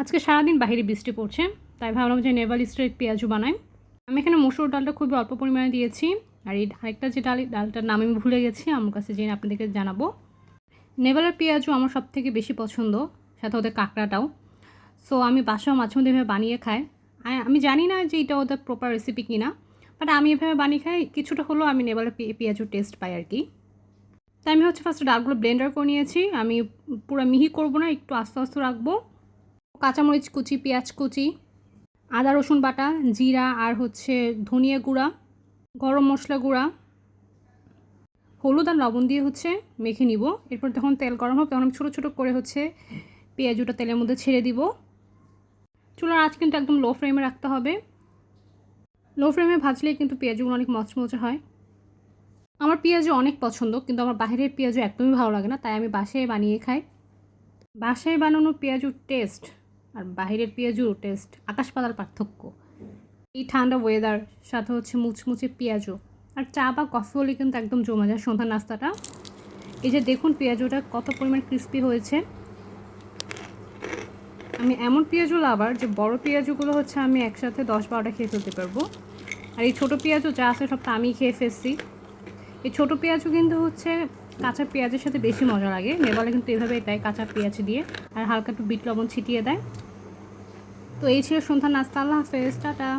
আজকে সারাদিন বাইরে বৃষ্টি পড়ছে, তাই ভাবলাম যে নেভাল স্ট্রেট পেঁয়াজু বানাই। আমি এখানে মসুর ডালটা খুবই অল্প পরিমাণে দিয়েছি। আর এই আরেকটা যে ডালটার নাম আমি ভুলে গেছি, আমার কাছে জেনে আপনাদেরকে জানাবো। নেভালের পেঁয়াজু আমার সবথেকে বেশি পছন্দ, সাথে ওদের কাঁকড়াটাও। সো আমি বাসাও মাঝে মধ্যে এভাবে বানিয়ে খাই। আমি জানি না যে এটা ওদের প্রপার রেসিপি কিনা, বাট আমি এভাবে বানিয়ে খাই, কিছুটা হলেও আমি নেভালের পেঁয়াজুর টেস্ট পাই আর কি। তাই আমি ফার্স্টে ডালগুলো ব্লেন্ডার করে নিয়েছি। আমি পুরো মিহি করবো না, একটু আস্তে আস্তে রাখবো। কাঁচামরিচ কুচি, পেঁয়াজ কুচি, আদা রসুন বাটা, জিরা আর ধনিয়া গুঁড়া, গরম মশলা গুঁড়া, হলুদ আর লবণ দিয়ে মেখে নিব। এরপর যখন তেল গরম হবে তখন আমি ছোটো ছোটো করে পেঁয়াজুটা তেলের মধ্যে ছেড়ে দিব। চুলার আঁচ কিন্তু একদম লো ফ্লেমে রাখতে হবে। লো ফ্লেমে ভাজলেই কিন্তু পেঁয়াজগুলো অনেক মচমচে হয়। আমার পেঁয়াজু অনেক পছন্দ, কিন্তু আমার বাইরের পেঁয়াজু একদমই ভালো লাগে না, তাই আমি বাসায় বানিয়ে খাই। বাসায় বানানো পেঁয়াজুর টেস্ট আর বাইরের পেঁয়াজুর টেস্ট আকাশ পাতাল পার্থক্য। এই ঠান্ডা ওয়েদার সাথে মুচমুচে পেঁয়াজু আর চা বা কফি হলে কিন্তু একদম জমে যায় সন্ধ্যার নাস্তাটা। এই যে দেখুন পেঁয়াজুটা কত পরিমাণ ক্রিস্পি হয়েছে। আমি এমন পেঁয়াজু লাভার যে বড় পেঁয়াজুগুলো আমি একসাথে 10-12টা খেয়ে ফেলতে পারবো। আর এই ছোটো পেঁয়াজু যা আছে সব তো আমি খেয়ে ফেলছি। এই ছোটো পেঁয়াজু কিন্তু কাঁচা পেঁয়াজের সাথে বেশি মজা লাগে। নেভালে কিন্তু এভাবেই দেয়, কাঁচা পেঁয়াজ দিয়ে আর হালকা একটু বিট লবণ ছিটিয়ে দেয়। তো এই ছিল সন্ধ্যার নাস্তা। আল্লাহ হাফেজ, টাটা।